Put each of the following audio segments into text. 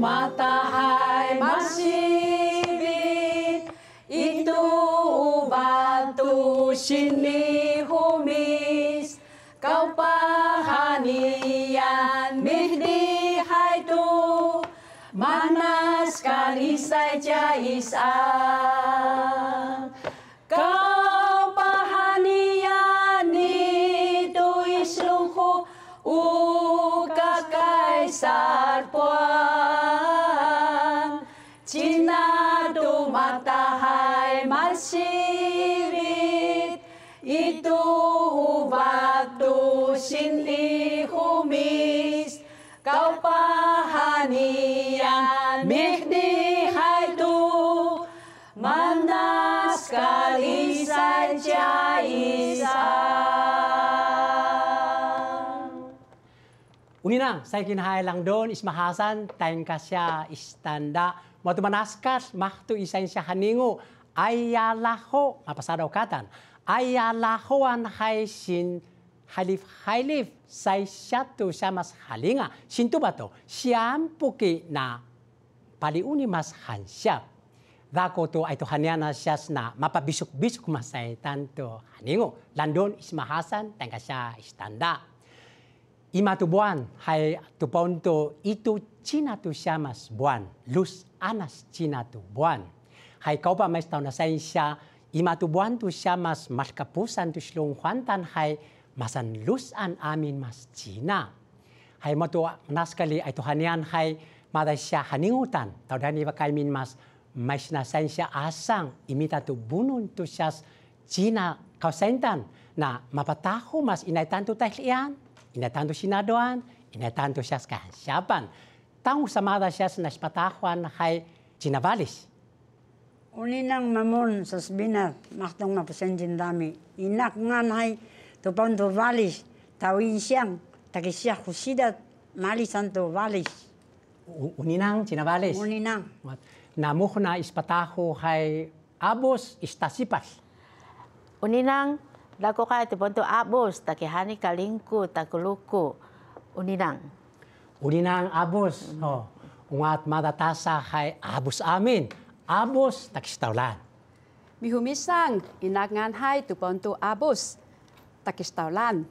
Matahari masibit, itu batu sini humis, kau pahanian mihdi haitu, mana sekali saja isang. Kau pahanian itu islungku, uka kaisar puan. Cina tu matahari masibit, itu batu sini humis, kau pahanian mihdi haitu, mana sekali saja isang. Uninang, saya kinahai lang doon ismahasan, tayong kasya istanda, matu manaskas, mahtu isain siya haningo, ayalaho, mapasadaw katan, ayalahoan hay sin halif, say syatu siya mas halinga, sinto ba to? Siyam puki na paliuni mas hansyap. Dako to ay to hanyana siyas na mapabisuk-bisuk masay tanto haningo, landon ismahasan, tayong kasya istanda. Ima tu buwan, hay tu ponto itu China tu siyamas buwan, lus anas China tu buwan. Hay kau pa mais tau na siya, ima tu buwan tu siyamas mas kapusan tu slung huantan hay masan lus an amin mas China. Hay mo tu naskali ay tu hanian hay maday siya haningutan, tau dani bakay min mas mais na siya asang imita tu bunun tu siyas China kausentan na mapataho mas inay tanto tahlian. Inatanto sinadoan, inatanto siya sa kahasyapan. Taong samada siya sa naspatahuan hay Chinavalis. Uninang mamon sa sbinat, maktong mapasenjin dami. Inak nga hay tupang to valis, tawin siyang, takisya kusidat, malisan to valis. Uninang Chinavalis? Uninang. Namuh na ispataho hay abos istasipas. Uninang, dako kay tuponto abos, takihani kalingku, takuluku, uninang. Uninang abos, ungat madatasa hay abos amin, abos takistaulan. Mihumisang, inagngan hay tuponto abos, takistaulan.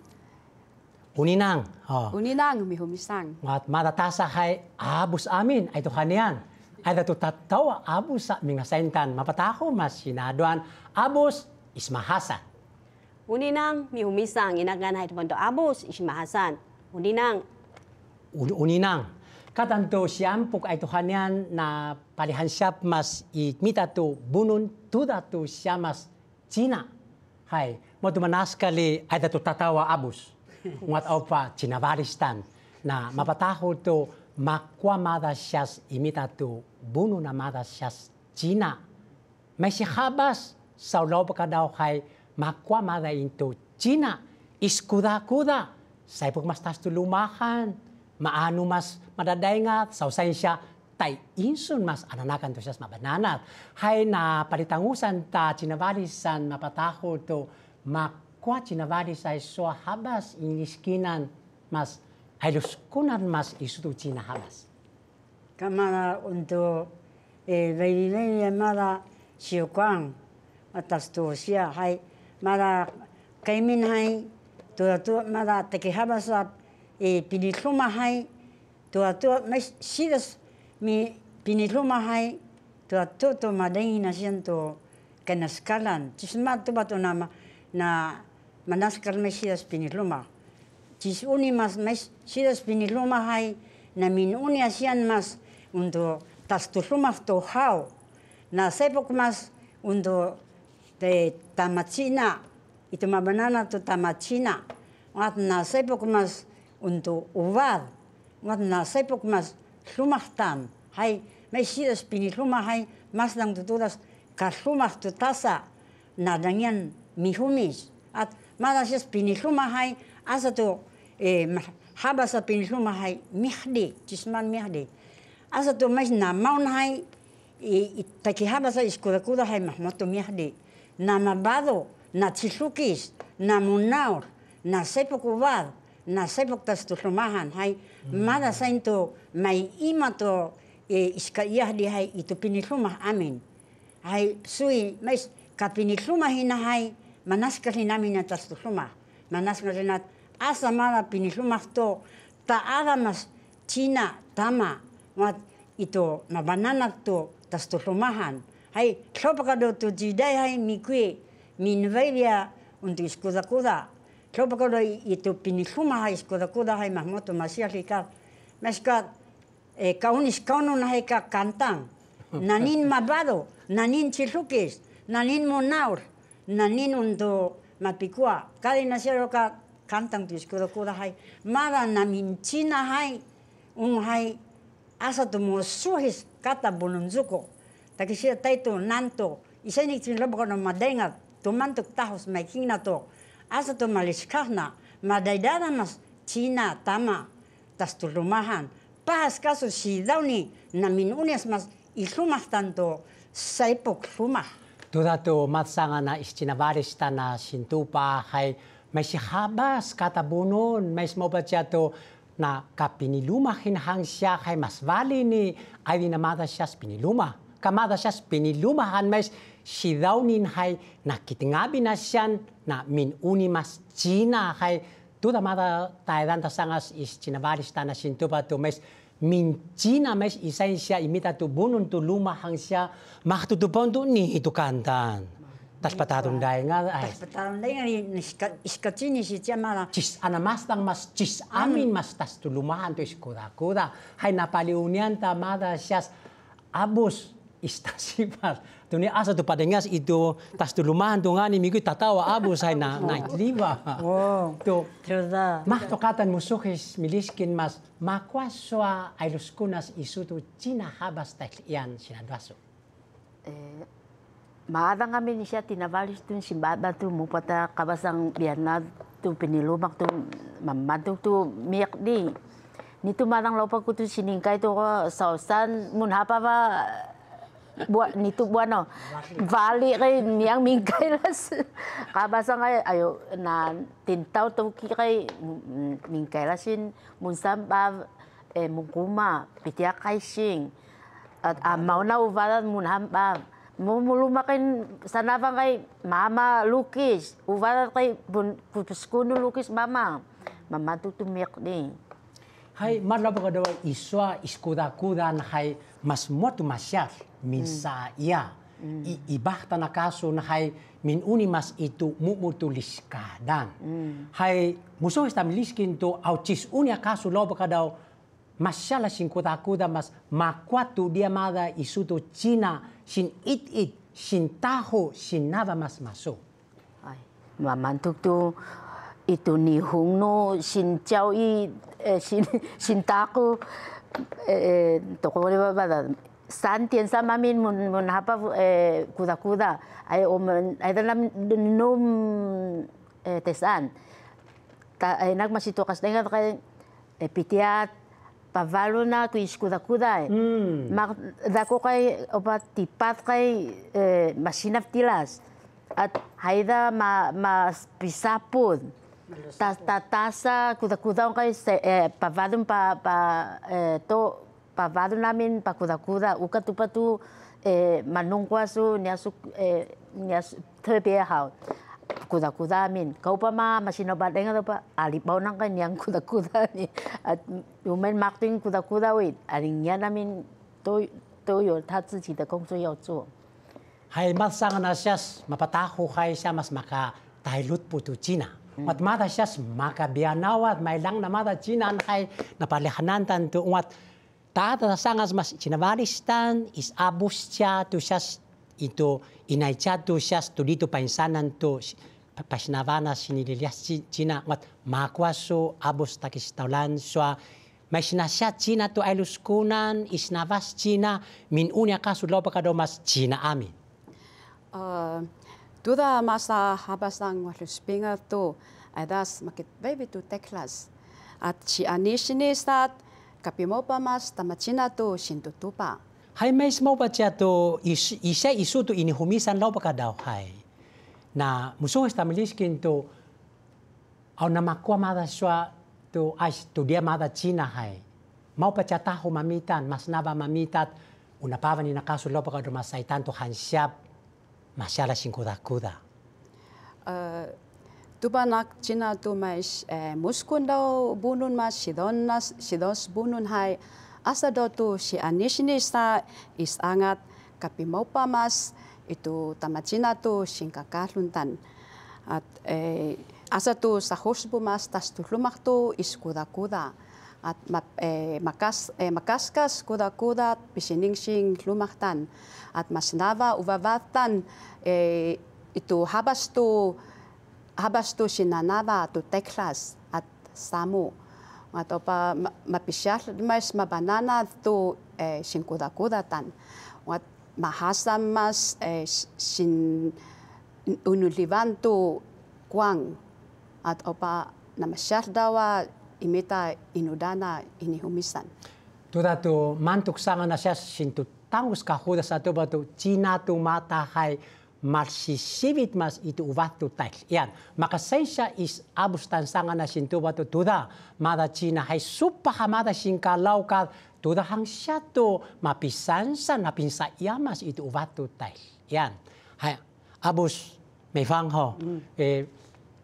Uninang, Uninang, mihumisang. ungat madatasa hay abos amin, ay tuhanian. Ay datu tatawa abos sa mga saintan, mapataho mas sinaduan, abos ismahasan. Uninang, mihumisang, inagan hay tuponto abos, ismahasan. Uninang. Uninang. Katanto siyampok ay tuhanian na palihansyap mas ikmita to bunun tuda to siya mas China. Hay, mo tumanaskali ay datu tatawa abos. Ungat au pa Chinavalistan na mapataho to makwamada siyas imita to bunun na mada siyas China. May sihabas sa ulaw pa kadaw hay makwamada into China, iskuda-kuda, say pag mas tas tulumahan, maano mas madadayngat, sausay siya, tay insun mas ananakan to siya mabananat. Hay na palitangusan ta Chinavalisan mapataho to makwa Chinavalisay so habas iniskinan mas ay luskunan mas isuto China habas. Kamara untuk bayi mara siukwang atas tu siya hay mara kaimin hay tu mara tekihabasap pinitluma hay tu mas sidas mi pinitluma hay tu madengin na siyan tu kanaskalan cisma tu bato na manaskal may sidas pinitluma cis uni mas sidas pinitluma hay na minuni asian mas untuk tas tu rumah tu hau na sepok mas untuk tamacina itu mabanana tu tamacina at na sepok mas untuk uwad at na sepok mas rumah tam hay may sidas pinit rumah hay mas lang tutulas ka rumah tu tasa na dangyan mihumis at mara siya pinihlumahay asa to haba sa pinihlumahay mihdi chisman mihdi asa to mais na maunhay takihaba sa iskuda-kuda hay mahmoto mihdi na mabado na chislukis na munaur na sepok ubad na sepok tas tuhlumahan hay mara sa into may ima to iskayah di hay itu pinihlumah amin hay sui mais kapinihlumah hinahay manaskas namin na tas tuhlumah manaskas rinat asa mara pinihlumah to taara mas China tama mat ito mabananak to tas tuhlumahan hay klopakado to jiday hay mikwe minvevia untuk iskuda-kuda klopakado itu pinihlumah hay iskuda-kuda hay mahmoto masyalika meskat kaunis kaunon hay ka kantang nanin mabado nanin chilukis nanin monaur nanin untuk mapikwa kali nasiro ka kantang tu iskuda-kuda hay mara namin China hay hay asa tu musuhis kata bununzuko taki siya tayo nanto isa ni tinlabo ko na madengat tumantok tahos may kina to asa tu maliskah na madaydara mas China tama tas tulumahan pas kaso si daw ni namin unes mas islumah tanto sa ipok lumah. Tuda to matsanga na istinavaris na sintupa hay may sihabas katabunon may smobatya to na kapinilumahin hang siya kay mas vali ni ay dinamada siya piniluma. Kamada siya pinilumahan may si daw nin hay nakitingabi na siya na minuni mas China hay tuda mada taedan tasangas istinavaris na sintupa to may min China mes isay siya imita tu bunun tu lumahang siya makatutupon tu ni itu kantan. Tas patatong dahil nga ay. Tas patatong dahil nga iskachini si siya mara. Chis anamas tang mas chis amin mas tas tu lumahan tu iskuda-kuda. Hay napaliunian tamada siya abus istasipas. Tu ni asa tu padengas itu tas tu lumahan tu ngani minggu tatawa abus hay na liba. Oh. Tu Truda. Mah tokatan musuhis miliskin mas makwaswa ay luskunas isutu China habas taklian sinadwaso. Maadang kami ni siya tinavalis tu simbaba tu mupata kabasang biana tu pinilumak tu mamadung tu miyak di. Nito madang lopa ko tu siningkay tu ko sausan munhapa ba buat nito buano vali kay niyang mingkay las kabasang kay ayo na tintaw tu kay mingkay lasin munsamba mungkuma pitiak kay sing at amaw na uvalan munhamba mumulumakin sanabang kay mama lukis uvalan kay puskuno lukis mama matutumiyak ni hay marlabo ka daw iswa iskuda-kudan hay mas motu masyar minsa iya ibahta na kaso na hay minuni mas itu mumutulis kadan hay musuh istamiliskin to autis unya kaso lobo ka daw masyala sin kuda-kuda mas makwatu dia mada isuto China sin it sin taho sin nada mas maso ay mamantuk tu itu nihung no sin chao i sin taku toko ba san tien sa mamin mun hapa kuda-kuda ay ay dalam num tesan ta ay nagmasito kas dengan kay pitiat pavalo na tu iskuda-kuda mak dako kay opat tipat kay masinap tilas at haida mas pisapod tasa kuda-kuda kay pavadon to pavado namin pa kuda-kuda uka tu patu manungkwaso niasu terbiahau kuda-kuda amin kau pa masinobat dengan pa alipaw nang kanyang kuda-kuda ni at umen marketing kuda-kuda wait aringnya namin to有他自己的工作要做 hay masang na siya mapataho kay siya mas makatahilot po to China matmata siya makabianawat may lang namata China hay napalihanan tanto ungat tata sangas mas chinavaristan is abus siya to siya ito inaycha to siya to dito painsanan to pasinavana sinililias China wat makwaso abus takistaulan so may sinasya China to ay luskunan isnavas China min unya kaso lopa ka daw mas China amin. Tuda masa habasang waluspinga tu adas makit baby tu teklas. At si anisini sat kapimopa mas tamachina tu sintutupa. Hai mais mau baca tu isa isu tu ini humisan lau pakadaw hai. Na musuh estamiliskin tu au nama kuah mada swa tu ais tu dia mada Cina hai. Mau baca tahu mamitan mas naba mamitat unapavan ina kasu lau pakadaw masaitan tu hansyap masyala singkuda-kuda. Tuba nak Cina tu mais muskun daw bunun mas sidos bunun hai asa do tu si anisini sa isangat kapimopa mas itu tamacina tu singkakaluntan at asa tu sa husbu mas tas tu lumak tu iskuda-kuda at makaskas kuda-kuda pisiningsing lumaktan at masnava uvavatan itu habas tu sinanava tu teklas at samu at opa mapisyal mas mabanana tu singkuda-kudatan at mahasam mas sin unulivan tu kuang at opa namasyal dawa imita inudana inihumisan. Tuda tu mantuk sanga na siya sintu tangus kahuda sa tu batu Cina tu mata hai marsisibit mas itu uvat tu tail. Yan, maka siya is abustan sanga na sintu batu tuda mada Cina hai supahamada singkalaw ka tuda hang siya tu mapisansan mapinsa yamas itu uvat tu tail. Yan, hai abus may fang ho.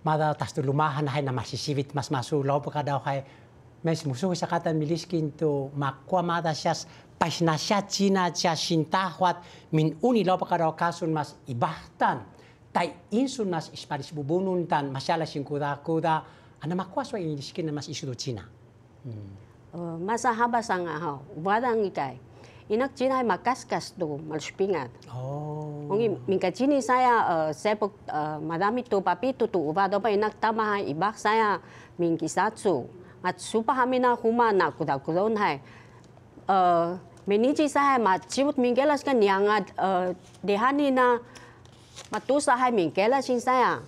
Mada tas tu lumahan hai na marsisibit mas masulaw pa kadaw hai mes musuh sa katan miliskin tu makwa mada siyas pasna siya Cina siya sintahwat min uni law pa kadaw kasun mas ibahtan tay insun mas isparis bubununtan masyala singkuda-kuda ana makwa so iliskin na mas isudo Cina. Masa habasang ahaw wadang ikay inak Cina ay makaskas tu maluspingat. Ongi mingka Cini saya sepok madami tu papito tu ubado pa inak tama ibak saya mingkisatsu at supa hamina huma na kuda-kudon hai meniji saya macibut mingkelas kan yang dehani na matusa hai mingkelas sin saya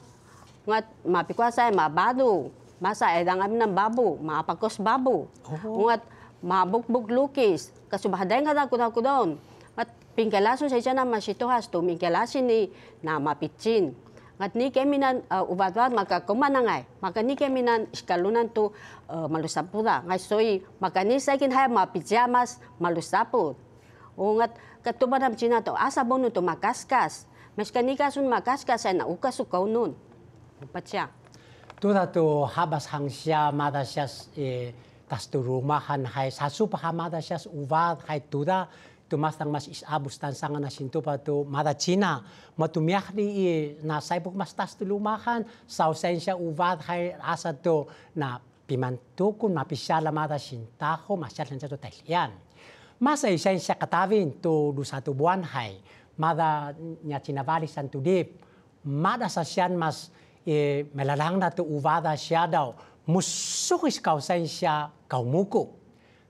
ngat mapikwa saya mabadu masa edang amin ng babu maapakos babu ngat mabuk-buk lukis kasubahadain ka kuda-kudon at pingkelaso sa siya na masitohas tu mingkelasin ni na mapitsin ngat ni keminan ubat-ubat maka kumanangay maka ni keminan iskalunan tu malusapuda ngay soy maka ni sakin hay mapityamas malusapud ngat katuban ng Cina to asa bono to makaskas mas kanika sun makaskas ay naukas ukaw nun upat siya tuda tu habas hang siya mada siya tas tu rumahan hai sasu pahamada siya uvad hai tuda tumastang mas isabus tansangan na sintupa tu mada Cina matumiyak di na saibuk mas tas tu lumahan sausain siya uvad hai asa tu na pimantukun mapisyala mada sintaho masyal siya tu tailian masa isain siya katawin tu satu buwan hai mada nya cinavalisan tu dip mada sa siyan mas melalang na tu uvada siya daw musukis kausain siya kaumuko.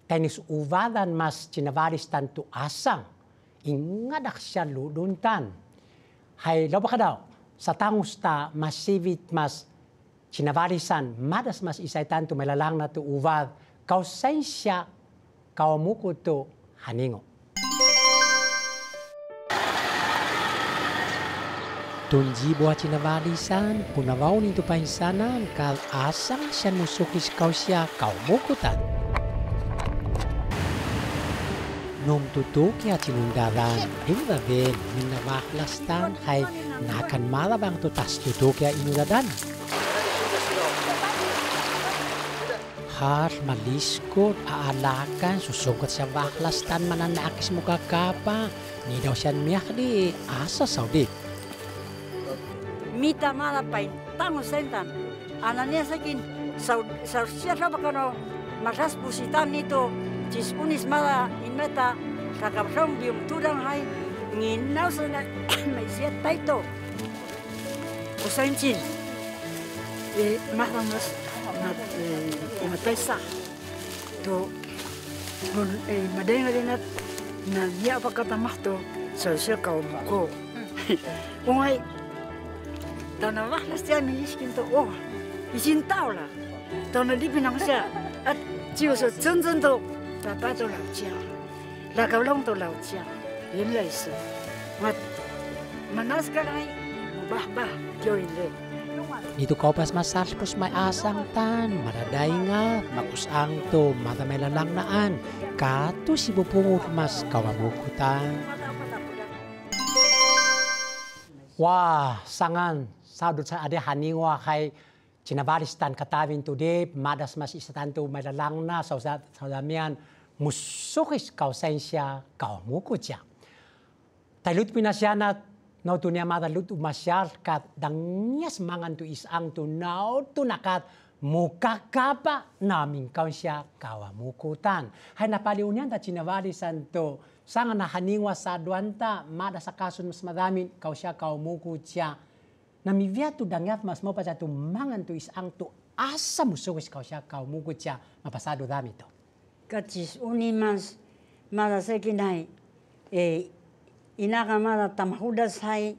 Tenis uvadan mas cinavaristan tu asang. Ingadak siya luluntan. Hay loba ka daw, sa tangus ta masivit mas cinavarisan, madas mas isaitan tu melalang na tu uvad, kausain siya kaumuko tu haningo. Tunji buat cinavalisan, punavaw nito painsanan, kal asang siya musukis kau siya kaumukutan. Nung tutuk ya cinundaran, inuraben, minawaklastan, hay nakan malabang tutas tutuk ya inuradan. Har maliskot, aalakan, susungkot sa waklastan mananakis mo kakapa, ni daw siyan miyak di asa saudit. Mita mala pain tango sentan anania sakin sausia saba kano masas pusitan nito cis mala inmeta kakapsong bium tudang hai nginaw sa na may siya taito usain chin mahang mas na imataysa to madeng rinat na niya pagkatamah to sausia kau ko ungay Tanah wahlas dia miskin tu, oh, izin tahu lah. Tanah di Penang saya,就是真正的爸爸的老家，那个龙的老家，原来是我那时候来，我爸就因为。 Dito kaupas masalpos may asang tan, maraday nga, makusang to, mata may lalang naan, kato si bupungok mas kawamukutan. Wah, sangan, saudut sa ade haningwa kay cinabaristan katawin today, madas mas isatan to may lalang na, sa damian, musukis kausensya kawamukut siya. Taylut pinasyanat, no tu niya madalut umasyal kat dangyas mangan tu isang tu now tu nakat mukakapa namin kau siya kawamukutan. Hay napaliunyan ta cinawalisan to sanga na haningwa sa duanta mada sa kasun mas madamin kau siya kawamukut siya. Namivya tu dangyat mas mo pa siya tu mangan tu isang tu asa musukis kau siya kawamukut siya mapasado dami to. Kacis unimas mada sa kinay inaka mada tamahudas hai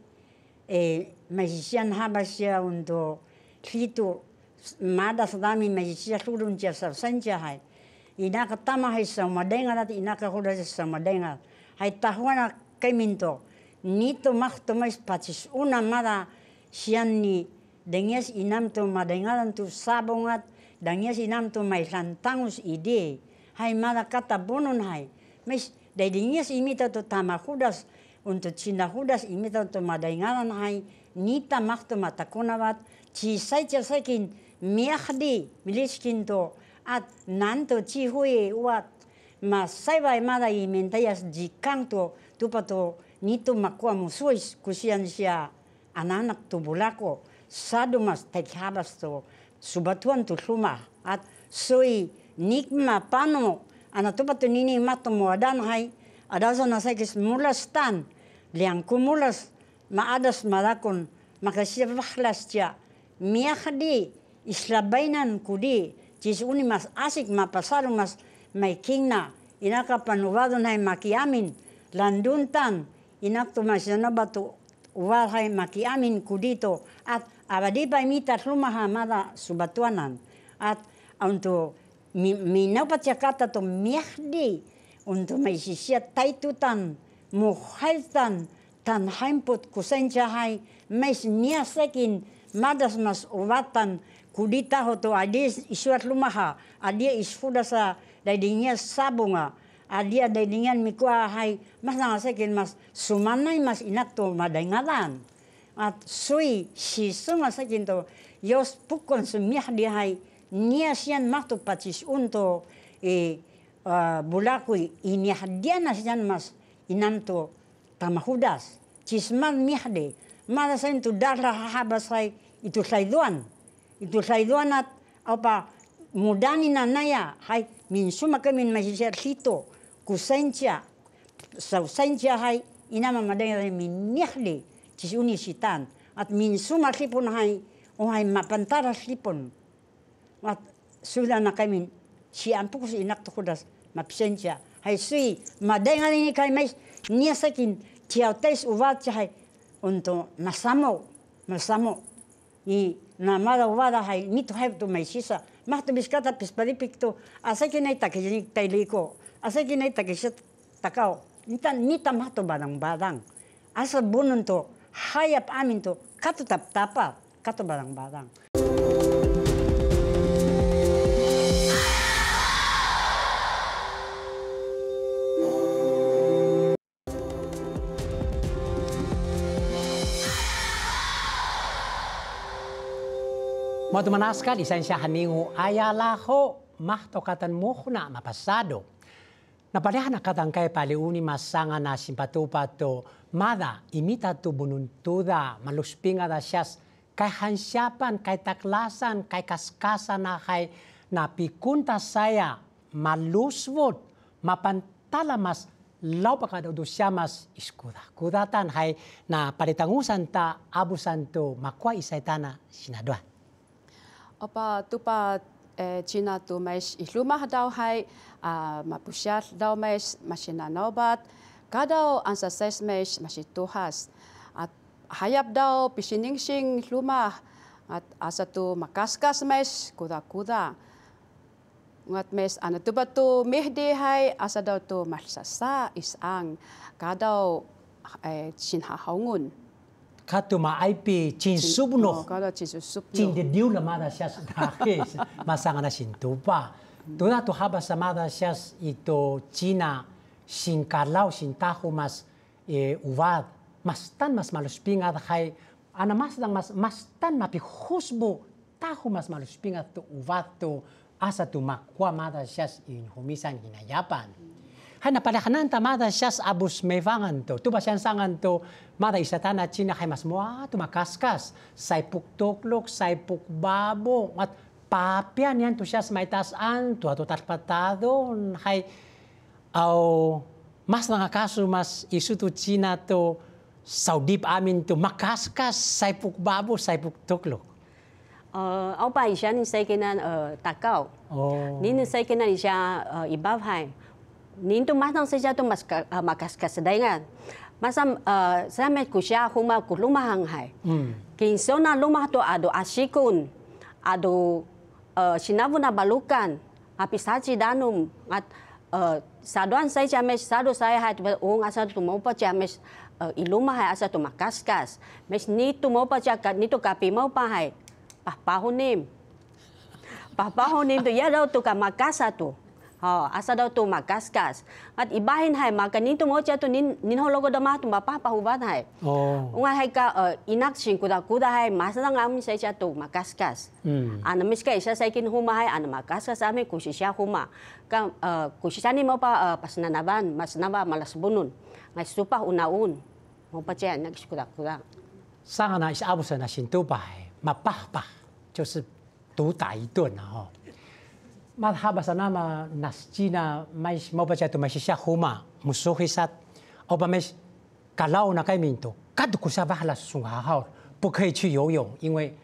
mahisyan habasya untuk itu mada sadami mahisya turun cia sanja hai inaka tama hai samadenga nati inaka hudas samadenga hai tahuana keminto nito makto mais pacis una mada sian ni dengias inam tu madengaran tu sabongat dengias inam tu mai lantangus ide hai mada kata bonun hai mais dengias imita tu tamahudas untuk Cina hudas imita untuk madaingalan hai nita makto matakunawat cisai casakin miakdi miliskin to at nanto cihui wat masai bai mada imentayas jikang to tupato nito makua musuis kusian sia anak tu bulako sadu mas tekhabas to subatuan tu rumah at soi nikma pano anak tupato nini mato moadan hai ada zona sakis mulas tan liang kumulas maadas malakon makasiyabahlas cia miakdi islabainan kudi cis uni mas asik mapasaru mas may kingna inaka panuwadon hay makiamin landuntan inak tu masyana batu uwal hay makiamin kudito at abadi pa imita rumaha mada subatuanan at untuk minapat cia kata to miakdi untuk may sisya taitutan muhaltan tan haimput kusenja hai mes niasekin madas mas ubatan kudita hoto adis isuat lumaha adia isfuda sa dadinya sabunga adia dadinya mikua hai mas nangasekin mas sumanai mas inakto madaingalan at sui si sunga sekin to yos pukon sumiah di hai niasian makto pacis unto bulakui ini hadiana sian mas inanto tamahudas cisman mihde mada sa itu darah habasai itu saiduan at apa mudani nanaya hai min suma kemin masisir hito kusencha sausencha hai inama madaya min mihde cis unisitan at min suma hipon hai hai mapantara hipon at sudah nakamin si ampuk si inak tukudas mapsencha hai sui madengan ini kai mais nia sakin tiautais uvat hai untuk nasamo i namada uvada hai nito hai tu mai sisa mahto biskata pisparipik tu asakin ai takijini tailiko asakin ai takisat takau nita mahto badang asa bunun tu hayap amin tu katu tapa katu badang Mau manaskan isensya haningu ayalaho mahtokatan muhna mapasado. Napadahan nakatang kay paliuni masanga na simpatupato mada imita tu bununtuda maluspinga da siyas kay hansyapan kay taklasan kay kaskasan na kay napikunta saya maluswot mapantala mas law pa kada siya mas kudatan hay na paritangusan ta abusan to makwa isaitana sinaduan. Opa tupa Cina tu mais islumah daw hai mapusyat daw mais masinanobat kadau ansases mais masituhas at hayap daw pisiningsing lumah at asa tu makaskas mes kuda-kuda. Ngat mes ana tu batu mehdi hai asa daw tu marsasa isang kadaw sinhahaungun. Katu maaipi chin subno. Kadaw chin subno. Chin de diu la mada sias dakis masanga na sintupa. Tuna tu haba sa mada sias ito China sin kalau sin tahu mas uvad mas tan mas maluspingat hai ana mas dang mas tan mapi husbo tahu mas maluspingat tu uvad tu asa tu makwa mada sias in humisan hinayapan. Hai na palakanan ta mada sias abus mevangan to. Tu basyan sangan to mada isatana China hai mas mua tu makaskas. Sai puktoklok, sai pukbabo. At papian yan tu sias may tasan tu ato tarpatado. Hai au mas nangakaso mas isu tu China to saudip amin tu makaskas sai pukbabo, sai puktoklok. Au pa isya ni say kinan takaw. Nin say kinan isya ibav hai. Nin tu mas nang saya tu mas makaskas daingan. Masam saya met kusya huma kulumahang hai. Kinsona lumah tu ado asikun, ado sinabu na balukan, apisaci danum at saduan saya james sadu saya hai tu ong asa tu mau pa james ilumah hai asa tu makaskas. Mes ni tu mau pa jakat ni tu kapi mau pa hai. Pahunim tu ya daw tu ka makasa tu. Asa daw tu makaskas. At ibahin hai maka nito mo siya tu ninhologo damah tu mapapahubat hai. Unga hai ka inak sing kuda-kuda hai masa lang amin sa siya tu makaskas. Ana miska isa sa ikin huma hai ana makaskas amin kusi siya huma. Ka kusi siya ni mo pa pasnanaban mas naba malas bunun. Ngai supah unaun. Mo pa siya nag kuda-kuda. Sanga na isa abusa na sintupa hai mapahpah 就是毒打一顿啊！嘛，哈巴萨那么那China没毛不着都没下湖嘛，木苏会杀，奥巴没卡劳那个民族，卡都古萨巴拉松好，不可以去游泳，因为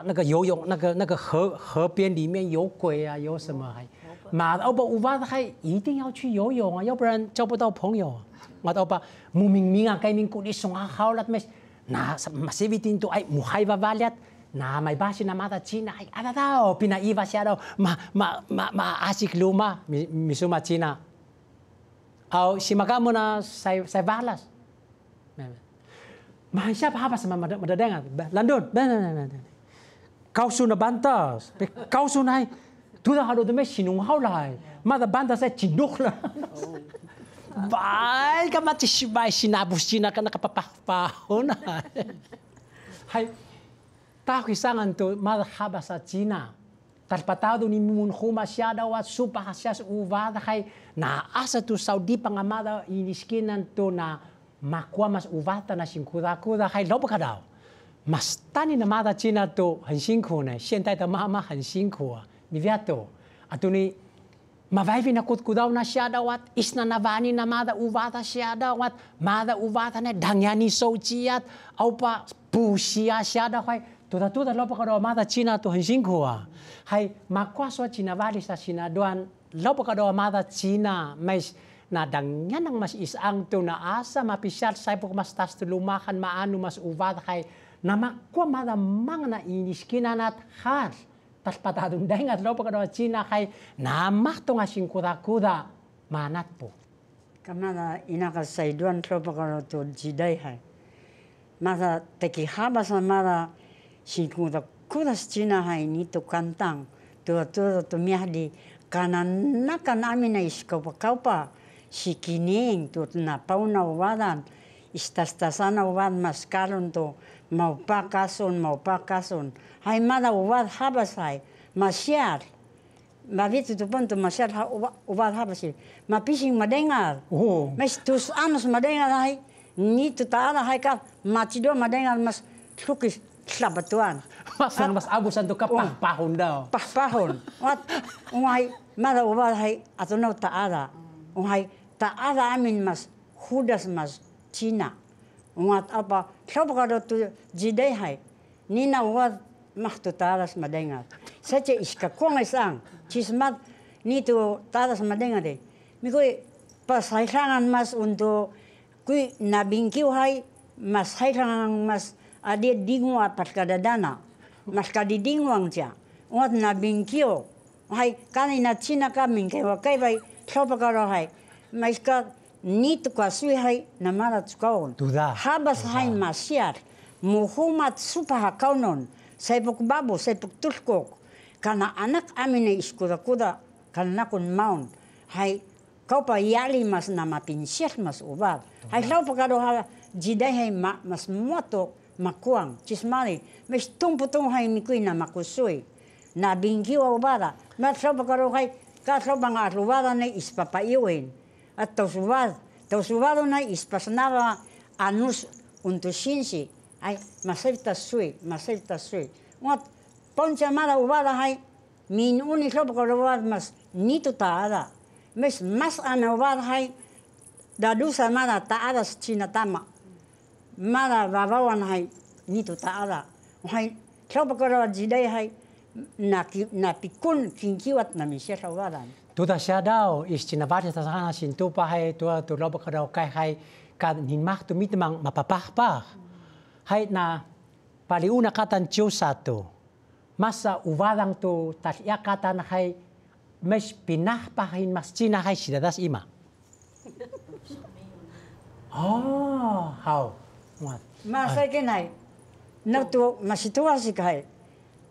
那个游泳那个河边里面有鬼啊，有什么还嘛奥巴乌巴还一定要去游泳啊，要不然交不到朋友啊。嘛奥巴木明明啊，该民古里松好了没？那masih bitin tu ay muhay babalat. Na may base na mata China ay ada daw pinaiba siya daw asik luma misuma China au si magamo na say balas mahan siya pa sa madadengan landon kau su na bantas kau su na tu da hado de sinung haulai mada bantas ay cinduk la bay ka mati sibay sinabus China ka nakapapahon hay tahu kisangan tu madhaba sa China. Tarpatado ni munhu masyada wat supa hasyas uvada hay na asa tu Saudi pangamada iniskinan tu na makwa mas uvata na singkuda-kuda hay lobo ka daw. Mas tani na mada China tu 很辛苦呢，现在的妈妈很辛苦啊，你不要多。Ato ni mavaivi na kutkudaw na siya dawat isna navani na mada uvata siya dawat mada uvata na dangyani sochiat au pa pusia siya dawat tuda lopo kado mata China tu 很辛苦啊，还makwa so China vali sa sinaduan lopo kado mata China mais na dangyan ang mas isang tu na asa mapisyal sa ipok mas tas tulumakan maano mas uvad kay na makwa mada mang na iniskinan at har tas patadong dahingat lopo kado China kay namak to nga singkuda-kuda manat po. Kamada inakasaiduan lopo kado tu jiday hay. Mada tekihaba sa mada singkuda-kuda sa China hay nito kantang tu miyahdi kananakan namin na iskaupa si kining tu na pauna wadan istas-tasana wad mas karon to maupakason hay mada wad habas hay masyar mabito tu punto masyar wad habas hay mapising madengar mas tus anos madengar hay nito taala hay ka machido madengar mas lukis sabatuan mas abusan to ka pahpahon daw. Pahpahon. Wat ungay mada ubal hay atunaw taada. Ungay taada amin mas hudas mas China. Ungat apa sabagado tu jiday hay. Nina wat mahtu tadas madengar. Sache iska kongesang chismat nito tadas madengar de. Mikoy pasaysangan mas untuk kui nabingkiw hay mas hairang mas ade dingwa pas kada dana mas kadi dingwang ja ngot na bingkio hai kani na china ka mingke wa kai bai sopa karo hai mas ka nit kwa sui hai na mara tsukaon habas hai masiar muhumat supa hakaunon sepuk babu sepuk tuskok karena anak amine iskuda-kuda karena kun maun hai kau pa yali mas nama pinsias mas ubat hai sopa karo ha jidai hai mas moto makuang cismali mes tumputung hai mikui na makusui na bingkiwa ubada mas sopa karo hai ka sopa nga rubada na ispapaiuin at tausubado na ispasnava anus untuk sinsi ay masayta sui ngot poncha mala ubada hai min uni sopa karo ubada mas nito taada mes mas ana ubada hai dadusa mala taada Cina tama mala babawan hai nito taada hai sopa karo jidai hai na pikun kingkiwat na misya sa ubada Tuda siya daw is chinabati sa sana sinto pa hay tua tu lobo ka daw kay hay kad hinmak tu mitamang mapapahpah hay na paliuna katan satu masa uwadang tu tasya katan hay mes pinahpahin mas Cina hay sidadas ima. Oh, how? What? Masa kenai na tu masituasi kay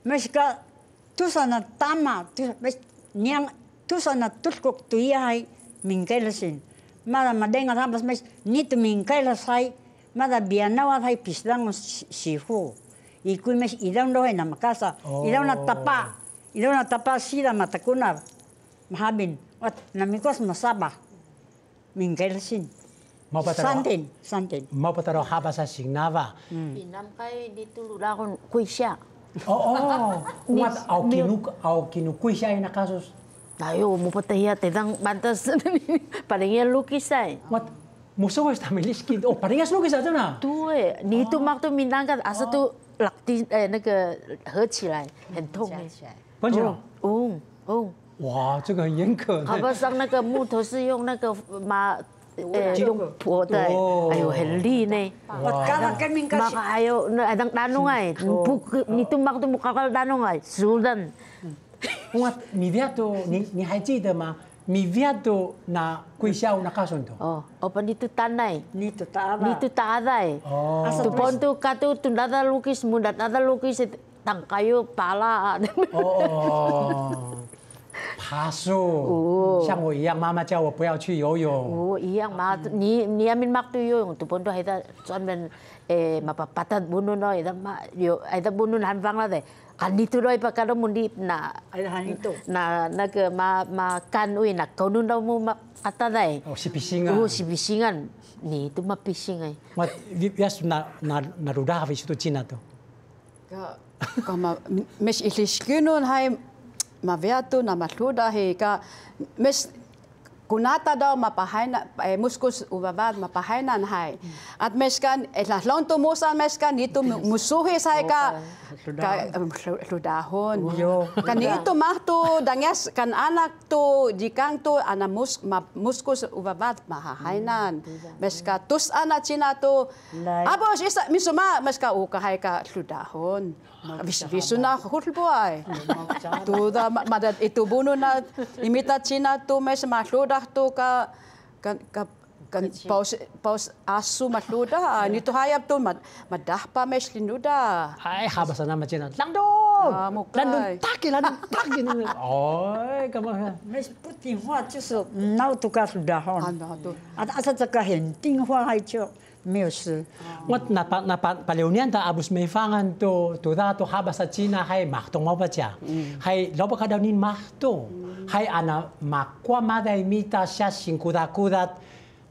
mes ka tu sana tama tu mes niang tu sana tuskok tu hai mingkelasin mala madenga habas mes nito mingkelas hai mala bianawa hai pislang sifu ikui mes idang dohe na makasa idang na tapa sida matakuna mahabin wat namikos masaba mingkelasin santin mau pataro habasa signava Pinam kay dito lulakon kuisya. Umat au kinukui siya na kasus. Tayo, mupatahiya, tedang bantas. Palingan lukis ay. What? Musuh es tamiliskin. Oh, palingas lukis aja na. Tuh, ni tu mak tu minangkat asa tu lakti 那个合起来很痛哎。关起来。哇，这个很严格。好吧，上那个木头是用那个用破的，哎呦，很利呢。Maka ayo, adang danong ay. Ni tu mak tu mukakal danong ay. Sultan. 你viato你还记得吗？你viato na kuisyaw na kasunto. Opa dito tanay. Nito taada. Nito taada eh. Tu pontu katu tundada lukis mundat ada lukis tangkayo pala. Paso. 像我一样，妈妈叫我不要去游泳。一样嘛，你amin mak tu yung tu pontu haida cuman mapapatat bunun no haida bunun hanfang la deh. Kanito doy pa kada mundi na naga makan uy na kaunon daw mo kata dai. Si pisingan. Si pisingan. Ni itu mah pising ay. Mat bias narudah habis itu Cina to. Kama mes iliskinun hai maviatu na matluda he ka mes kunata daw mapahayna muskus ubabad mapahaynan hay at meskan etlonto musan meskan dito musuhi say ka ludahon kanito mahto danges kan anak to jikang to ana muskus ubabad mahahaynan meska tus ana Cina to abos isa misuma meska ukahay ka ludahon visu na hulbo ay tuda madat itu buno na imita Cina to mes mahluda to ka paus asu matluda nito hayap to madahpa mes linuda ay habasa na Cina landong taki oy kama mes puting hua 就是闹to ka ludahon at asa ka henting hua hai cho 没有事。Wat na paleunian ta abus meifangan to dato habas sa Cina hay mahtong mau baca. Hay loba ka daw nin mahto. Hay ana makwa maday mita siya singkudat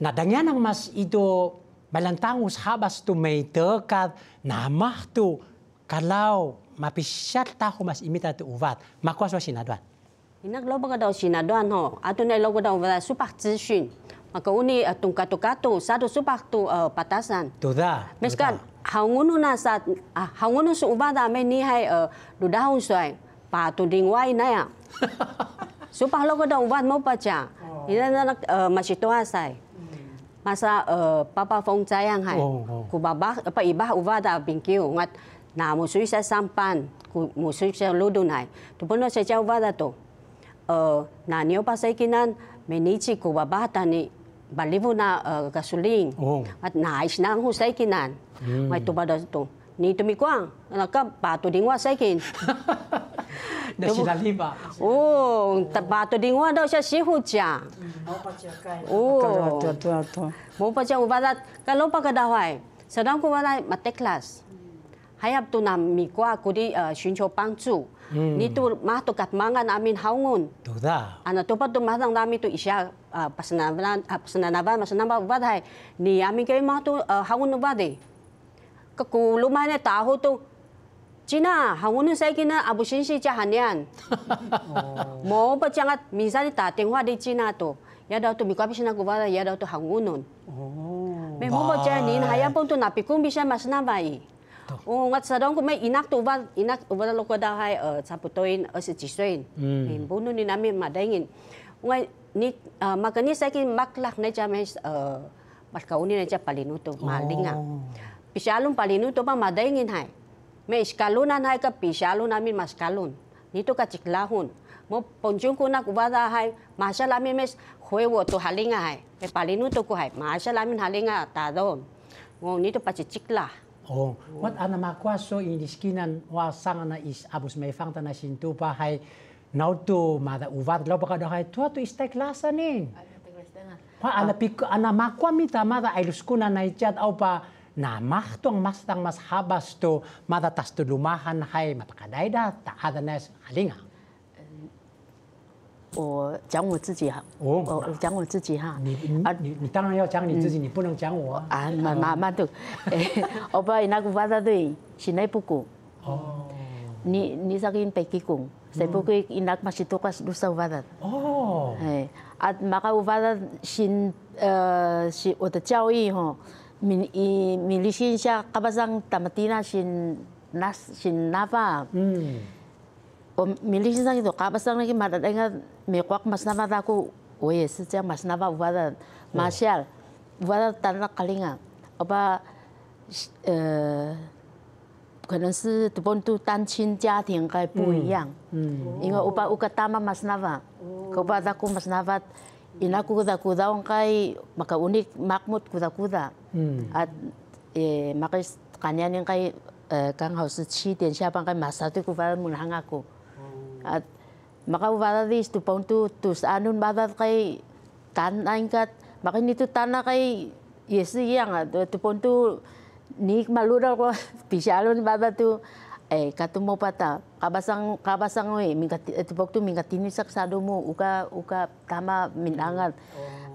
na dangyan ang mas ito balantangus habas to may dekat na mahto kalau mapisyat tahu mas imita to uvat. Makwa so sinaduan. Inak loba ka daw sinaduan ho. Ato na loba daw supak zishin. Maka uni tungkatu-katu satu supak tu patasan. Tuda. Meskan hangunu na sa hangunu su ubada me ni hai ludahun soy pa tu dingwai na ya. Supak lo ko da ubad mo pa cha. Ina na masito asay. masa papa phong sayang hai ku baba apa ibah uvada bingkiu ngat na musui sa sampan ku musui sa ludun hai tu pono sa jauh uvada to na nio pa sai kinan menichi ku baba tani balivu na gasoling at na is na hu sai kinan mai tu bada to ni tu mi kwang na ka pa tu dingwa sai kin Nasinaliba. Oh, tapato dingwa daw siya si Hucha. Oh, mo pa siya ubadat kalau pa kadawai. Sedang ko wala mateklas. Hayap to na mi kwa kudi 寻求帮助. Nito mahtukat mangan amin haungun. Tuda. Ana to pa to mahang dami to isya pasananaban masanamba ubadhay. Ni amin kay mahto haungun ubade. Kakulumay na taho to Cina, hangunun saya kena abu sinsi cahanian. Mau berjangat misalnya tak tengok di Cina tu, ya dah tu mikap sini aku bawa ya dah tu hangunun. Memang berjangan ni, hayam pun tu napi kum bisa mas nabai. Oh, ngat sedang ku mai inak tu inak ubah loko dah hai saputoin sejisuin. Bunuh ni nami madengin. Ngai ni makanya saya kini maklak naja mes berkauni naja palinu tu malinga. Pisalun palinu tu apa madengin hai. May iskalunan hay ka pisalo namin maskalun. Nito ka ciklahun. Mo ponjung ko na kubada hay masya lamin mes huevo to halinga hay. May palinu to ko hay masya lamin halinga tadon. Ngong nito pa ciklah. Oh, wat ana makwaso iniskinan wasanga na is abus may fangta na sintupa hay nauto mada uvat lo baka hay tua to istai klasa nin. Pa ana pik ana makwamita mada ailuskuna na ichat au pa na mahtong mastang mas habas to madatas to lumahan hay matakadayda ta ada nas halinga. 我讲我自己哈，我讲我自己哈。你当然要讲你自己，你不能讲我啊。慢度，我把那个话对，是内部股。哦。你sakin peki kung, sa po ko inak masito kas dusa uvadat. Oh. At maka uvadat sin si o 的教育哈。milisin siya kabasang tamatina sin nafa. O milisin sang itu kabasang lagi madadenga mekwak mas nafa aku, 我也是这样 mas nafa uvadat martial uvadat tanah kalinga. Apa 可能是都本都单亲家庭该不一样。因为upa ukatama mas nafa, kepada aku mas nafa ina kuda-kuda ang kay makaunik makmut kuda-kuda. At makis kanya niyang kay kang house 7点下班kay masatu kuda munahang ako. At makawala dis tu pontu tus anun badat kay tanain kat makin itu tanah kay yes yang tu pontu ni maludal ko pisalon badat tu katumo pata kabasang we mingkat tu poktu mingkatini sak sado mo uka tama minangat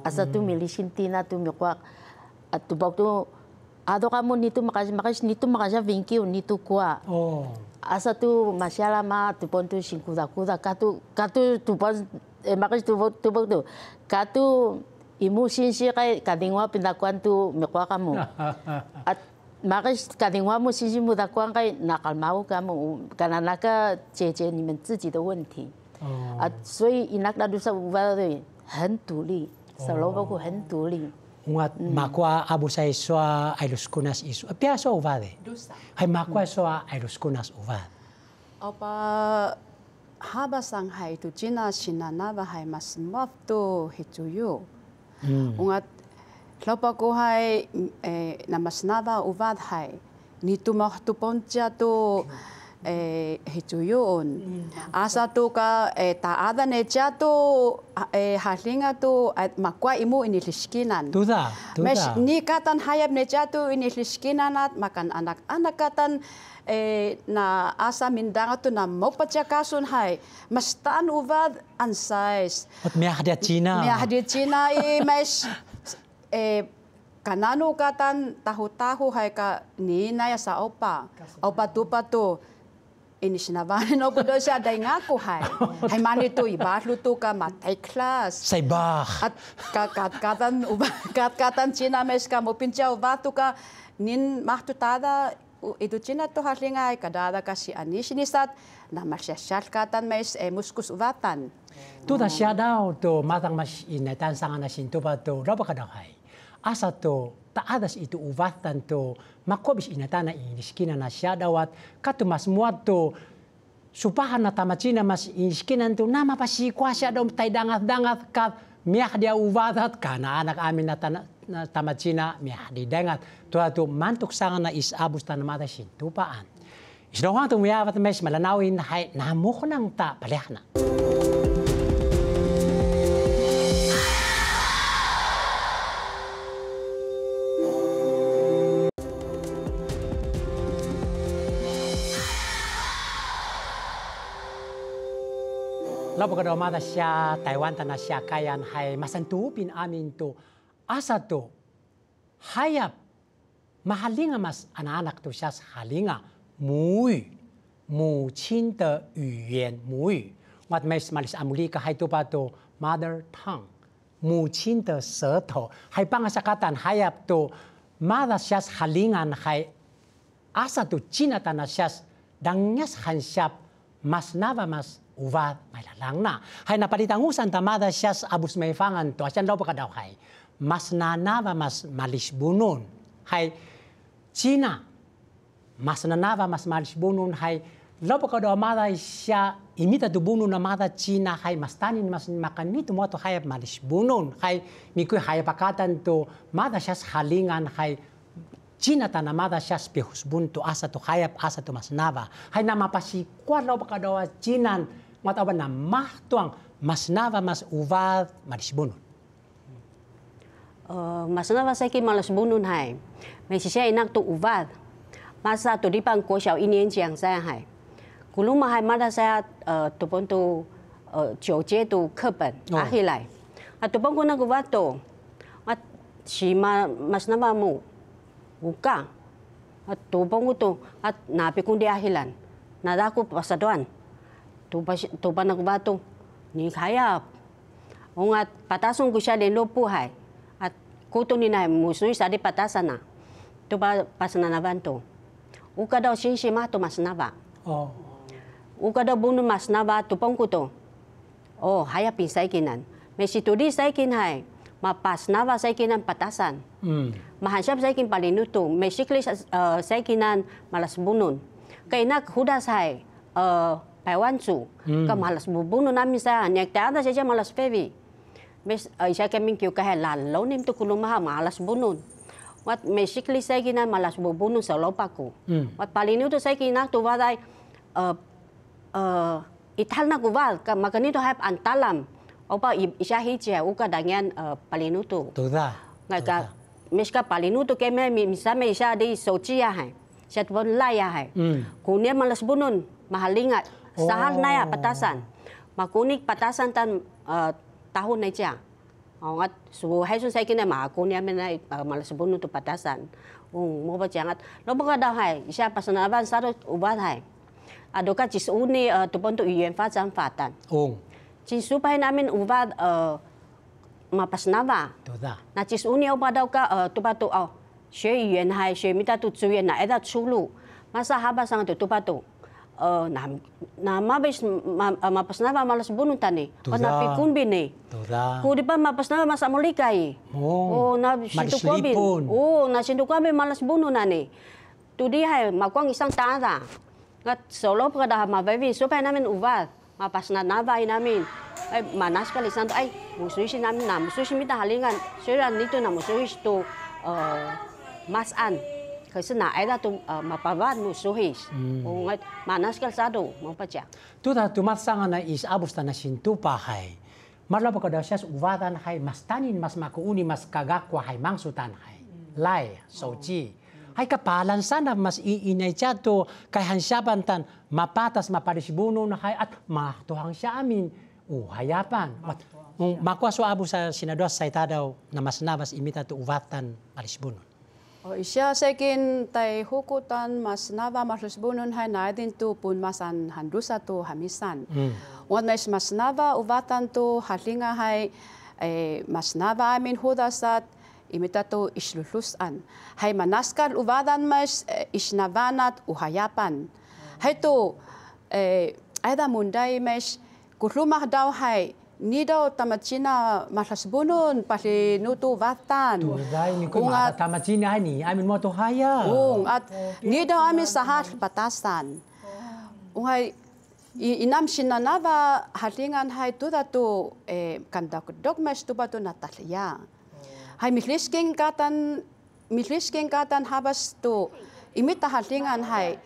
asa tu milisin tina tu mikwak at tu poktu ado kamu nitu makas nitu makasya vinkyu nitu kwa asa tu masyala ma tu pontu singkuda katu tu pon makas tu poktu katu imu sinsi kay kadingwa pindakuan tu mikwak kamu at makas kadingwa mo sinsi mo dakuan kay nakalmao kamu karena naka 解决你们自己的问题所以 inak na doon sa uvalado 很独立sa loob ko 很独立 Ungat makwa abu sa iswa ailuskunas isu piaso uvade hay makwa iswa ailuskunas uvad apa habasang hay tu Cina sinanaba hay mas mafto hituyo ungat lopa ko hay namasnaba uvad hay nitu mahtu poncha to hituyon asa to ka taada necha to halinga to makwa imu iniliskinan tuda mes ni katan hayab necha to iniliskinan at makan anak-anak katan na asa mindanga to na mopachakason hay mas taan uvad ansais at miyahadia China mes kanano katan tahu-tahu hay ka ni naya sa opa tupa to inisinabahan no po siya day nga ko hay mani to ibahlo to ka matay class say bah at katan China mes ka mo pincha ubato ka nin mahtutada ito China to halinga kadada kasi anisinisat na masyashal katan mes muskus ubatan tuda siya daw to matang mas inatan sa nga nasinto pa to raba ka daw hay asa to taadas itu uvatan to makobis inatana iniskina na siya dawat katumas muat to supahan na tamacina mas iniskinan to nama pasikwa siya daw tay dangat-dangat kat miyak dia uvatat kana anak amin na tamacina miyak di dangat to mantuk sangan na isabus tanamata sintupaan. Isdawang to miyavat mes malanawin hay namuk nang ta palih na. Lalu kalau mata siya Taiwan tanah siya kayan hay masantupin amin to asa to hayap mahalinga mas anak-anak to siya halinga mui mu cinta yuan mui wat mes malis amulika hay to pa to mother tongue mu cinta seto hay pangasakatan hayap to mada siya halingan hay asa to China tanah siya dangyas hansyap mas nava mas uvat may lalang na. Hay napalitangusan tamada siya abus may fangan to. Asyan daw pa daw hay. Mas nanava mas malisbunon. Hay China. Mas nanava mas malisbunon hay. Law pa daw amada siya imita tubunon na mada China hay mas tanin mas makanito mo to hay malisbunon. Hay mikoy hay pakatan to mada siya halingan hay China tanamada siya pihusbun to asa to hayap asa to mas nava. Hay na mapasikwa law pa daw Chinan mataban na mahtuang mas nava mas uvat malisbunon. Mas nava sa ki malisbunon hai. May siya inak to uvat. Masa to di pang ko siya inian jiang sa hai. Kuluma hai mada saya to pon to 9节to 课本阿起来。to pon ko na uvat to. At si mas nava mo uka. At to pon ko to at napi kundi ahilan. Nada ko pasaduan. Tupa nagbato ni hayap. Ungat patasong ko siya din lopo hay. At kuto ni na musuy sa di patasan na. Tupa pasananaban to. Uka daw sinshima to mas naba. Uka daw buno mas naba tupang kuto. Hayap in saikinan. May situdi saikin hay. Mapas naba saikinan patasan. Mahansyap saikin palinuto. May siklis saikinan malas bunun. Kainak hudas hay. Taiwan su, ka malas bubuno namin sa nyak tada siya malas pevi. Mes siya kami kyo kahelan, law nim to kulumaha malas bunun. Wat mesikli sa kina malas bubuno sa lopa ko. Wat palinu to sa kina to waday ital na kuwal ka makanito hap antalam. Opa isya hiche uka danyan palinu to. Tuda. Ngaga mes ka palinu to keme misame isya di sochiya hai. Siya to laya hai. Kunya malas bunun mahalingat. Sahal na ya patasan. Makunik patasan tan tahun na siya. At so hay sun sa kina makunya men malas bunun to patasan. Mo ba jangat. Lo ba daw hay siya pasanaban sa ubat hay. Ado ka chisuni to pon to yuan fajan fatan. Chisupay namin ubat mapasnava. Na chisuni ba daw ka to pa to xue yuan hay xue mita to zuyan na eda chulu. Masa haba sang to pa to. Na mabis mapasnava malas bunun tani. Na pikun bini. Kudi pa mapasnava masa mulikai. Na sintu kwabi. Na sintu kwabi malas bunun nani. Tudi hai makwang isang tada. Ngat solo pa dah mababi supaya namin uvat. Mapasnava namin. Ay manas kali santo ay musuisin namin na musuisin mita halingan. Sira nito na musuis to masan. Kasi na ada tu mapabat musuhis. Ngat manas kalsado mo pa siya. Tuta tumatsangan na isabos na sintupa hay. Marla pa kada siya uvatan hay mas tanin mas makuuni mas kagakwa hay mangsutan hay. Lai soji. Hay kapalan sana mas iinay siya to kay hansyapan tan mapatas maparisbuno na hay at mahtuhang siya amin. Hayapan. Makwa so abo sa sinados sa itadaw na mas nabas imita to uvatan marisbuno. Isya sekin tay hukutan mas nava malusbunon hay na din tu pun masan handusa tu hamisan. Wan mas nava uvatan tu halinga hay mas nava amin hudasat imita tu islulusan. Hay manaskal uvatan mas isnavanat uhayapan. Hay tu ada munday mas kulumah daw hay nido tamachina malas bunun pali nutu vatan. Dai ni ko tamachina ni amin mo to haya. At nido amin sahas batasan. Ungai inam sinanava halingan hai tuda tu kandak dogmas tu batu natalia. Hai mislisking katan habas tu imita halingan hai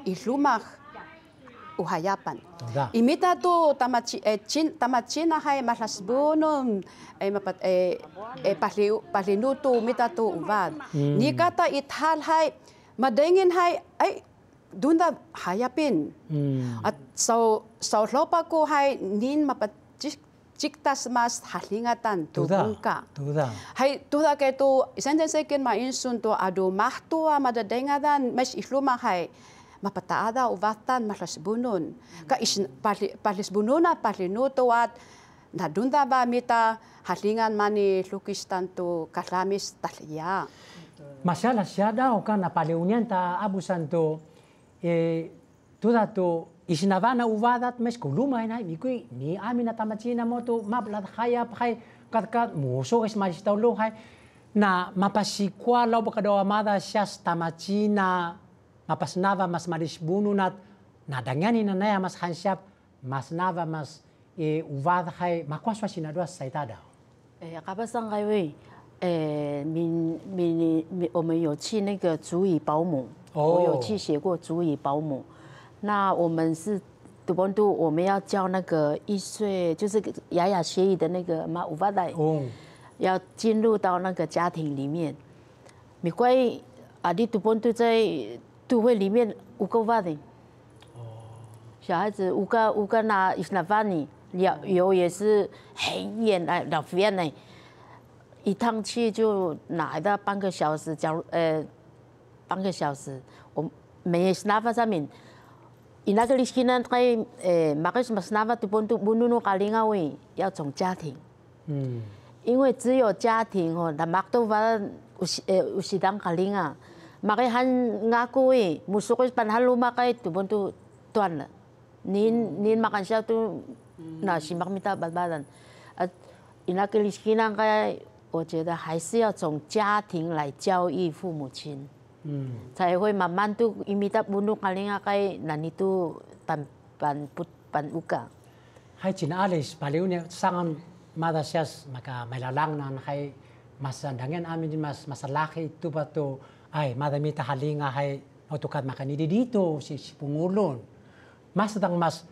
ilumah uhayapan. Imita tu tamachina hai malas bunun palinutu imita tu uvad. Ni kata ithal hai madengin hai ay dunda hayapin. At so lopa ko hai nin chiktas mas halingatan tubungka. Hai tuda kay tu sentensekin mainsun tu adu mahtua madadengadan mas isluma hai mapataada uvatan malas bunun. Ka palis bununa palinuto at nadunda ba mita halingan mani lukistan tu kalamis talia. Masalah siya daw ka na paliunian ta abusan to tuda to isinavana uvadat mes kuluma na mikui ni amin na tamachina mo to mablat hayap hay katkat muso is majistaulo hay na mapasikwa law bakadaw amada siya tamachina mapasnava mas marisbununat nadangani na naya mas hansyap mas nava mas uvad hay makwaswa sinadwa sa itada. Kabasang kayo我们有去那个族语保姆，我有去写过族语保姆。那我们是杜邦杜，我们要教那个1岁，就是牙牙学语的那个马五八代，要进入到那个家庭里面。美国你杜邦杜在都会里面5个娃的，小孩子5个那那班呢，有也是很远来老远呢。一趟去就拿到半个小时，半个小时，我没那法上面，那个里面呢，马克什么那法都不弄卡林啊喂，要从家庭，因为只有家庭哦，那马都话有时当卡林啊，马个汉ngaku喂，musuh ko panhan lumakay都断了，您makan siya tu na si makmita balbalan，那个里面呢我觉得还是要从家庭来教育父母亲，才会慢慢都imita bunuh kalinga kay nanito panuka. Hai Cina alis paliunya sangat madasias maka melalang nan hai masandangan amin mas masalaki itu batu ay madamita halinga hai otukat makan ini dito si pungulon mas sedang mas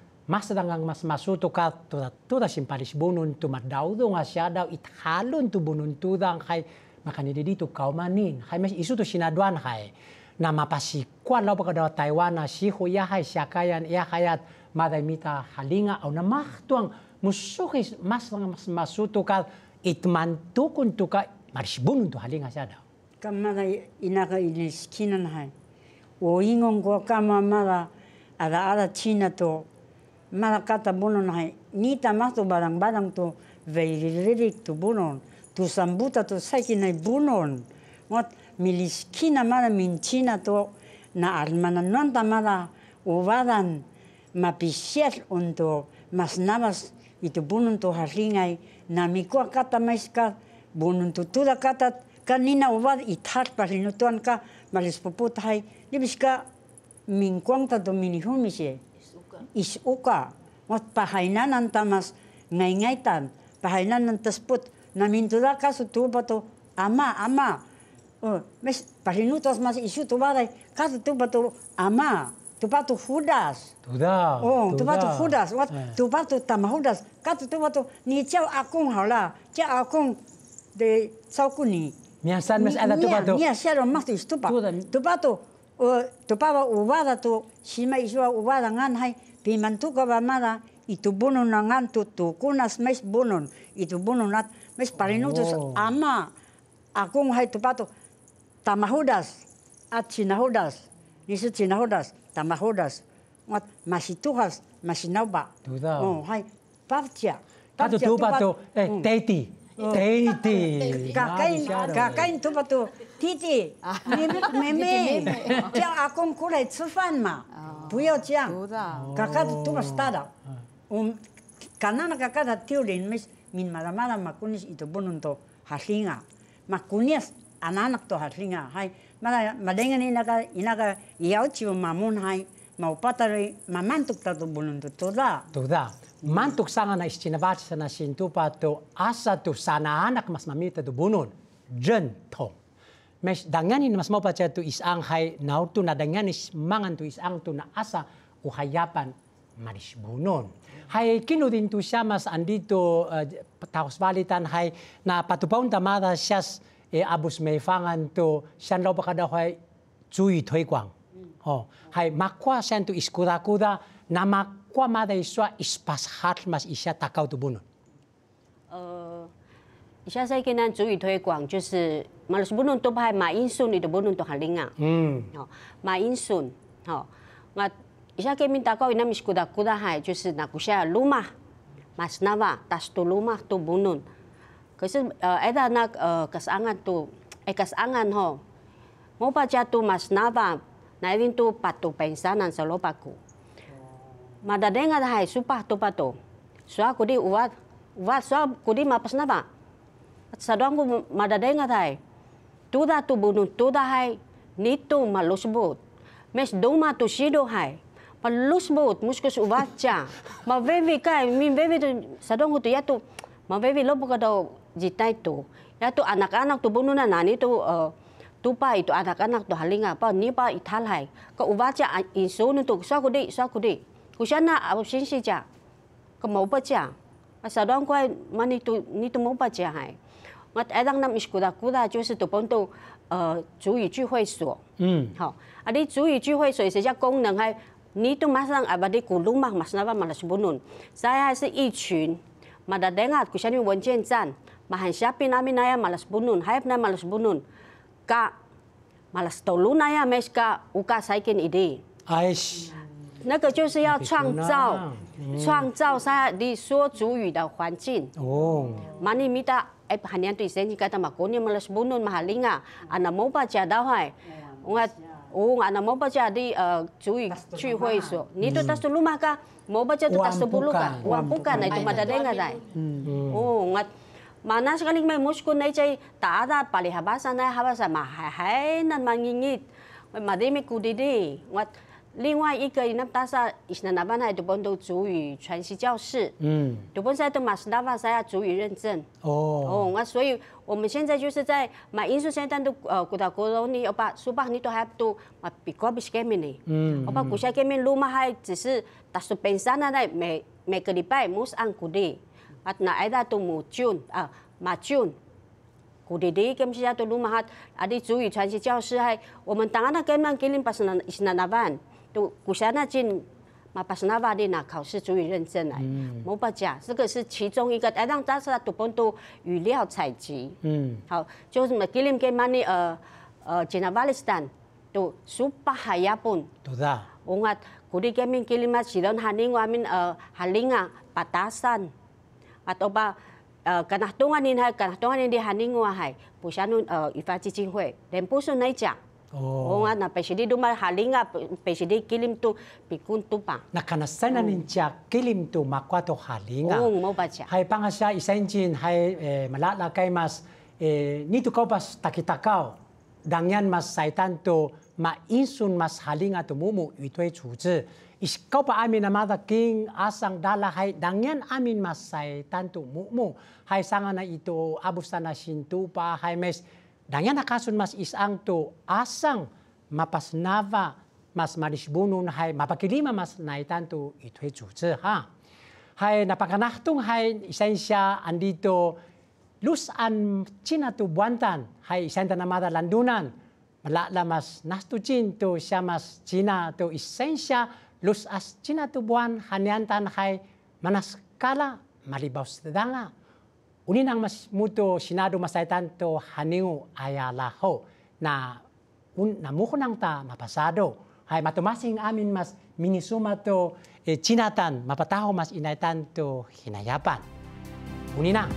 masutukat tuda simpalis bunun tu madaudo nga siya daw ithalon tu bunun tudang kay makanidi dito kaumanin kay mas isu tu sinadwan kay na mapasikwan law pagkadaw Taiwan na si huya hay siya kayan iya kayat madamita halinga o namahtuang musukis mas masutukat itmantukun tu ka maris bunun tu halinga siya daw. Kamada inaka ilis kinan hay o ingon ko kamamada ada China to malakata bunon hai ni tamak tu barang-barang tu veilirik tu bunon tu sambuta tu sakinai bunon ngot miliskina mala min China to na almanan nonta mala uvadan mapisiat untuk mas nabas itu bunon tu halingai na mikua kata maiska bunon tu tuda kata kanina uvad ithat parinutuan ka malis puput hai libiska mingkuang ta to minihumise isuka ngot pahainan tamas ngaingaitan pahainan tasput namintuda kasu tu bato ama mes parinutos mas isu tu badai kasu tu bato ama tu bato hudas tu bato hudas wat tu bato tamahudas kasu tu bato ni chao akung hala chao akung de saukuni miasan mas ada tu bato ni asero mas istupa tu bato tu pava ubada tu sima isua ubada ngan hai pimantuka ba mara itu bunun ngan tu kunas mes bunun itu bunun nat mes parinutos ama akung hai tu pato tamahudas at sinahudas nisu sinahudas tamahudas ngat masituhas masinauba hai papcia Katu tu pato teti kakain tu pato titi meme叫阿公过来吃饭嘛不要这样kakak tu mas tada Karena nakakada tiulin mes min malamala makunis itu bunun to halinga. Makunis anak to halinga. Hai madengan inaga iau ciu mamun hai mau patari mamantuk tatu bunun to toda. Toda. Mantuk sanga na istinawat sa na sintupa to asa to sana anak mas mamita to bunun. Jen tong. Mes danganin mas mau paca to isang hai nautu na danganis mangan to isang to na asa uhayapan manis bunun. Hai kino din to siya mas andito taos balitan hai na patupaun tamada siyas abus may fangan to siyan law pakadaw hai cui toy kwang. Oh, hai makwa siyan to iskuda-kuda na makwa mada iswa ispashat mas isya takaw to bunun. 现在跟咱主语推广，就是马来西亚都派马英顺，你都不能都喊领啊。好，马英顺，好，我一下跟民大高，那米是古达海，就是那古下鲁马，马斯纳瓦，但是都鲁马都不能。可是ada nak kesangan tu, kesangan ho, mau baca tu mas nava, na ini tu patu pensanan selalu paku. Mada dengar hai supah tu patu, soal kudi uat soal kudi mapas nava. Sadang ko madadenga tay. Tuda tu bunun tuda hay nito malusbut. Mes doma tu sido hay. Malusbut muskus uvacha. Mavevi kay min vevi tu sadang ko tu ya tu mavevi lobo ka daw jitay tu. Ya tu anak-anak tu bunun na nani tu tupa itu anak-anak tu halinga pa ni pa ithalhay. Ka uvacha insun tu sa kudi. Kusana absensi ja. Ka mau pa ja. Sadang ko mani tu nito mau pa ja hay. 我当那是古达就是都帮到族语聚会所，好，你族语聚会所是这功能还你都马上把你古鲁嘛马上马来西亚弄，saya还是一群，马达dengar kushani文件站，马汉下边那边那呀马来西亚弄，还那马来西亚弄，ka malas tolu na ya mes ka uka saikin ide， 那个就是要创造saya di 说族语的环境，哦，mani minta hanya tu isen jika ta makoni malas bunun mahalinga ana mau baca dah hai ungat ana mau baca di 族语聚会所你tu tas dulu maka mau baca tu tas 10 ka uang bukan itu madadenga dai oh ungat mana sekali mai muskun nai cai ta ada palihahasa nai habasa mahai nan mangingit mademi kudidi ungat 另外一个那大萨伊斯那班还都帮到族语传习教室，都帮在都马斯达瓦萨亚族语认证。那所以我们现在就是在马英术现在都古达古罗尼，把苏巴尼都还都马比过比什么呢？把古下给面路嘛还只是打算本身那每个礼拜mus ang kudi，那ada都母俊马俊。古弟弟跟现在都路嘛哈，的族语传习教室还我们当然那跟们给你把什么伊斯那班。都古下那进马巴斯纳瓦的那考试足以认证来，冇办法，这个是其中一个。让大家都帮到语料采集，好，就是嘛，给你们给嘛你jenna Balistan都supah hayapun， 对的。我讲古弟给mình给你们silon haning wamin halinga patasan atau ba kanahtungan ini di haning wahai pusanun ifa基金会，连不是那讲。 Oo nga na pesidi duma halinga pesidi kilim tu pikun tu pa. Nakanasan na ninja kilim tu makwato halinga. Oo mo ba siya? Hay pangasya isenjin hay malala kay mas nito ko pas takitakaw dangyan mas saitan tu mainsun mas halinga tu mumu ito'y chuzi. Iskaw pa amin na madaking asang dala hay dangyan amin mas saitan tu mumu hay sanga na ito abusan na sintu pa hay mes dangyan nakasun mas isang to asang mapasnava mas marisbunun hay mapakilima mas naitan to ito'y chuzi ha. Hay napakanahtung hay isensya andito lusan China to buwantan hay isenta na mada landunan malala mas nastuchin to siya mas China to isensya lusas China to buwan hanyantan hay manaskala malibaws tadanga. Unin ang mas muto sinado masaitan to haningu ayalaho na namukunang ta mapasado. Hay matumasing amin mas minisuma to chinatan mapataho mas inaitan to hinayapan. Unin na.